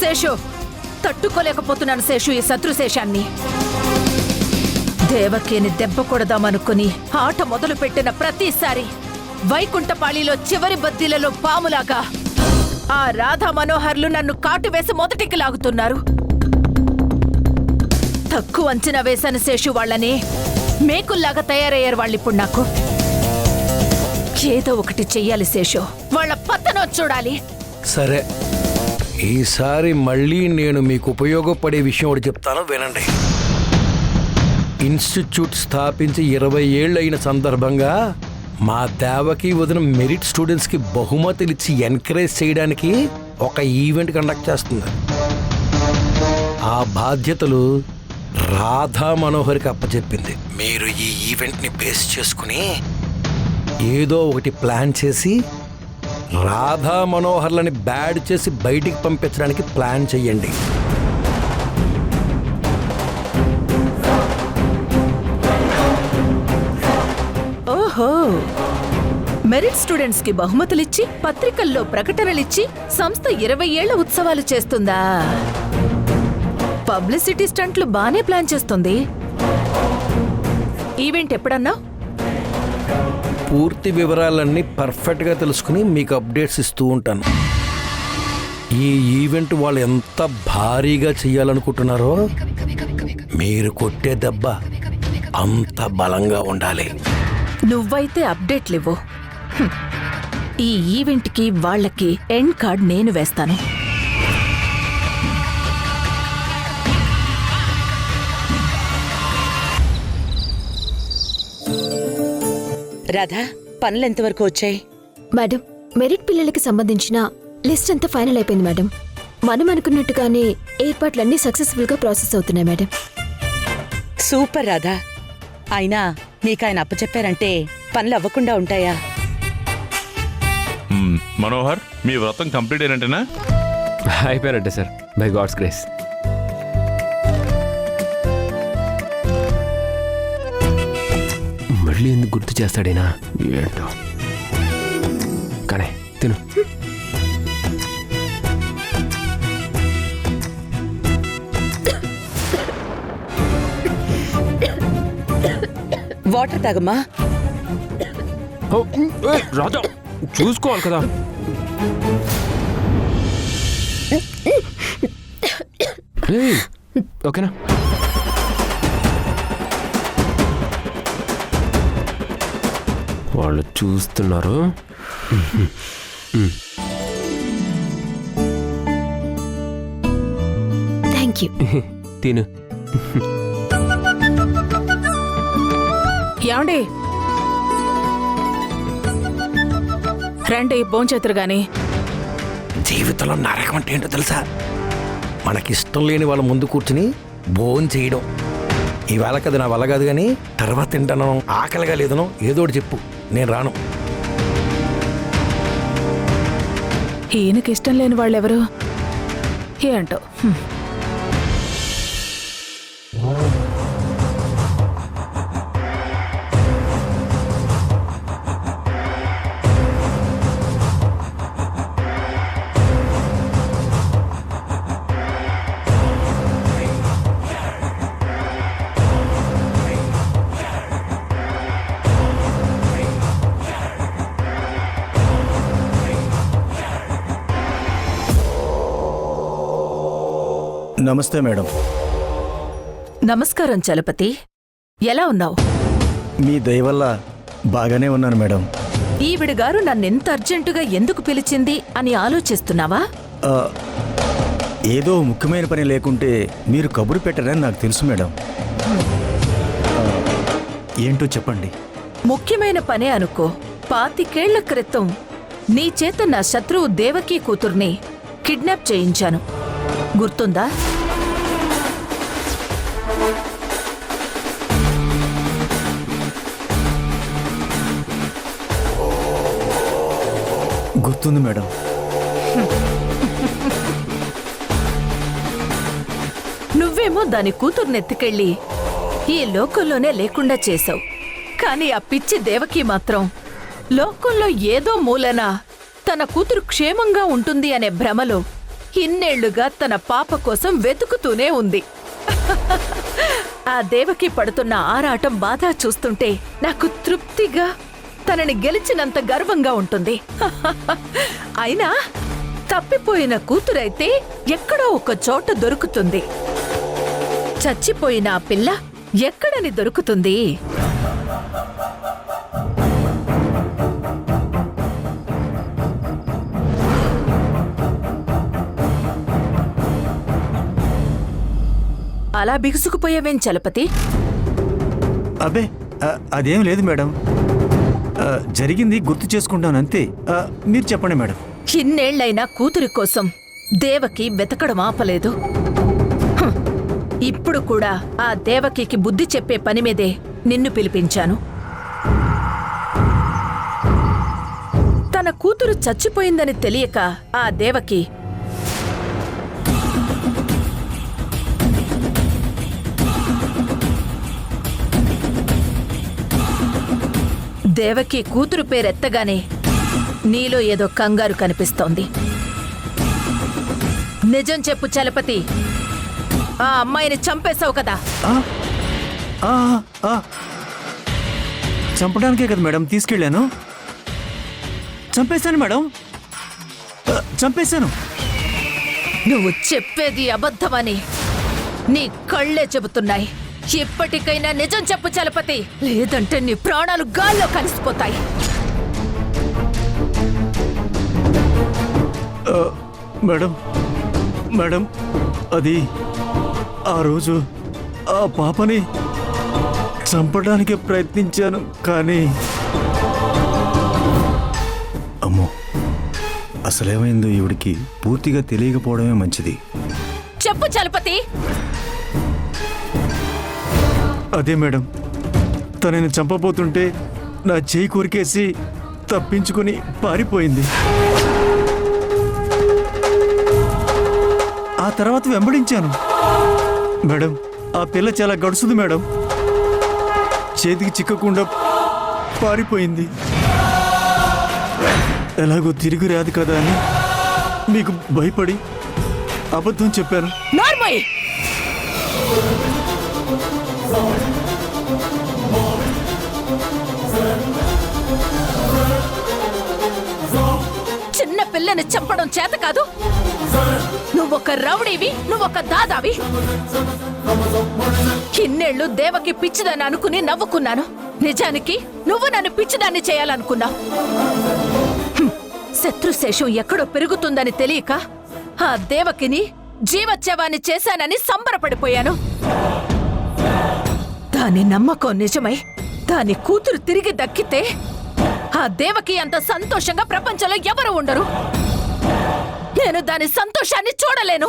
శేషు, తట్టుకోలేకపోతున్నాను శేషు ఈ శత్రుశేషాన్ని. దేవకిని దెబ్బ కొడదామనుకుని ఆట మొదలుపెట్టిన ప్రతిసారి వైకుంఠపాళిలో చివరి బద్దీలలో పాములాగా ఆ రాధా మనోహర్లు నన్ను కాటు వేసి మొదటికి లాగుతున్నారు. తక్కువ అంచనా వేశాను శేషు వాళ్ళని. మేకుల్లాగా తయారయ్యారు వాళ్ళిప్పుడు నాకు. ఏదో ఒకటి చెయ్యాలి శేషు, వాళ్ళ పతనం చూడాలి. సరే, ఈసారి మళ్ళీ నేను మీకు ఉపయోగపడే విషయం ఒకటి చెప్తాను, వినండి. ఇన్స్టిట్యూట్ స్థాపించి 20 ఏళ్ళైన సందర్భంగా మా దేవకి వదిన మెరిట్ స్టూడెంట్స్కి బహుమతులు ఇచ్చి ఎంకరేజ్ చేయడానికి ఒక ఈవెంట్ కండక్ట్ చేస్తుంది. ఆ బాధ్యతలు రాధా మనోహర్కి అప్పచెప్పింది. మీరు ఈ ఈవెంట్ని బేస్ చేసుకుని ఏదో ఒకటి ప్లాన్ చేసి రాధా మనోహర్లని బ్యాడ్ చేసి బయటికి పంపించడానికి ప్లాన్ చెయ్యండి. ఓహో, మెరిట్ స్టూడెంట్స్ కి బహుమతులిచ్చి పత్రికల్లో ప్రకటనలిచ్చి సంస్థ 20 ఏళ్ల ఉత్సవాలు చేస్తుందా? పబ్లిసిటీ స్టంట్లు బానే ప్లాన్ చేస్తుంది. ఈవెంట్ ఎప్పుడన్నా? పూర్తి వివరాలన్నీ పర్ఫెక్ట్గా తెలుసుకుని మీకు అప్డేట్స్ ఇస్తూ ఉంటాను. ఈ ఈవెంట్ వాళ్ళు ఎంత భారీగా చేయాలనుకుంటున్నారో మీరు కొట్టే దెబ్బ అంత బలంగా ఉండాలి. నువ్వైతే అప్డేట్లివ్వు. ఈ ఈవెంట్కి వాళ్ళకి ఎండ్ కార్డ్ నేను వేస్తాను. రాధా, పనులెంతవరకు వచ్చాయి? మేడం, మెరిట్ పిల్లలకి సంబంధించిన లిస్ట్ అంతా ఫైనల్ అయిపోయింది మేడం. మనం అనుకున్నట్టుగానే ఏర్పాట్లన్నీ సక్సెస్ఫుల్ గా ప్రాసెస్ అవుతున్నాయి మేడం. సూపర్ రాధా. అయినా నీకాయన అప్పచెప్పారంటే పనులు అవ్వకుండా ఉంటాయా? మనోహర్, మీ వ్రతం కంప్లీట్ అయినట్టేనా? అయిపోయారంటే సార్, బై గాడ్స్ గ్రేస్. మళ్ళీ ఎందుకు గుర్తు చేస్తాడేనా ఏంటో. కానీ తిను. వాటర్ తాగమ్మా. రాజా, చూసుకోవాలి కదా. ఓకేనా? వాళ్ళు చూస్తున్నారు. Thank you. తిను. ఏమండి, రండి భోంచేతురు గాని. జీవితంలో నరకం అంటే ఏంటో తెలుసా? మనకిష్టం లేని వాళ్ళ ముందు కూర్చుని భోజనం చేయడం. ఈవేళ కదా నా వల్ల కాదు, కానీ తర్వాత తింటాను, ఆకలిగా లేదనో ఏదోటి చెప్పు, నేను రాను. ఈయనకి ఇష్టం లేని వాళ్ళెవరు ఏంటో. నమస్తే మేడం. నమస్కారం చలపతి, ఎలా ఉన్నావు? మీ దయ వల్ల బాగానే ఉన్నాను మేడం. ఈవిడ గారు నన్నెంత అర్జెంటుగా ఎందుకు పిలిచింది అని ఆలోచిస్తున్నావా? ఏదో ముఖ్యమైన పని లేకుంటే మీరు కబురు పెట్టరని నాకు తెలుసు మేడం. ఏంటో చెప్పండి. ముఖ్యమైన పనే అనుకో. 25 ఏళ్ల క్రితం నీ చేత నా శత్రువు దేవకీ కూతుర్ని కిడ్నాప్ చేయించాను, గుర్తుందా? గుర్తుంది మేడం. నువ్వేమో దాని కూతుర్నెత్తికెళ్ళి ఈ లోకంలోనే లేకుండా చేశావు. కానీ ఆ పిచ్చి దేవకి మాత్రం లోకంలో ఏదో మూలన తన కూతురు క్షేమంగా ఉంటుంది అనే భ్రమలో ఇన్నేళ్లుగా తన పాప కోసం వెతుకుతూనే ఉంది. ఆ దేవకి పడుతున్న ఆరాటం బాధ చూస్తుంటే నాకు తృప్తిగా, తనని గెలిచినంత గర్వంగా ఉంటుంది. అయినా తప్పిపోయిన కూతురైతే ఎక్కడో ఒక చోట దొరుకుతుంది. చచ్చిపోయిన ఆ పిల్ల ఎక్కడని దొరుకుతుంది? అలా బిగుసుకుపోయావేం చలపతి? అబ్బే అదేం లేదు మేడం. జరిగింది గుర్తు చేసుకుంటాను అంతే. మీరు చెప్పండి మేడం. ఇన్నేళ్లైనా కూతురి కోసం దేవకి వెతకడం ఆపలేదు. హ్, ఇప్పుడు కూడా ఆ దేవకికి బుద్ధి చెప్పే పని మీదే నిన్ను పిలిపించాను. తన కూతురు చచ్చిపోయిందని తెలియక ఆ దేవకి దేవకి కూతురు పేరెత్తగానే నీలో ఏదో కంగారు కనిపిస్తోంది. నిజం చెప్పు చలపతి, ఆ అమ్మాయిని చంపేశావు కదా? చంపడానికే కదా మేడం తీసుకెళ్ళాను. చంపేశాను మేడం, చంపేశాను. నువ్వు చెప్పేది అబద్ధమని నీ కళ్ళే చెబుతున్నాయి. ఇప్పటికైనా నిజం చెప్పు చలపతి, లేదంటే నీ ప్రాణాలు గాల్లో కలిసిపోతాయి. మేడం మేడం అది ఆ రోజు ఆ పాపని చంపడానికి ప్రయత్నించాను, కానీ అమ్మో, అసలేమైందో ఈవిడికి పూర్తిగా తెలియకపోవడమే మంచిది. చెప్పు చలపతి. అదే మేడం, తనని చంపబోతుంటే నా చేయి కొరికేసి తప్పించుకొని పారిపోయింది. ఆ తర్వాత వెంబడించాను మేడం. ఆ పిల్ల చాలా గడుసుది మేడం, చేతికి చిక్కకుండా పారిపోయింది. ఎలాగో తిరిగి రాదు కదా అని మీకు భయపడి అబద్ధం చెప్పాను. నార్మల్, చిన్న పిల్లని చంపడం చేత కాదు. నువ్వొక రౌడీవి, నువ్వొక దాదావి. ఇన్నేళ్లు దేవకి పిచ్చిదని అనుకుని నవ్వుకున్నాను. నిజానికి నువ్వు నన్ను పిచ్చిదాన్ని చేయాలనుకున్నావు. శత్రుశేషం ఎక్కడో పెరుగుతుందని తెలియక ఆ దేవకిని జీవోత్సవాన్ని చేశానని సంబరపడిపోయాను. దాని నమ్మకం నిజమై దాని కూతురు తిరిగి దక్కితే ఆ దేవకి అంత సంతోషంగా ప్రపంచంలో ఎవరు ఉండరు. నేను దాని సంతోషాన్ని చూడలేను.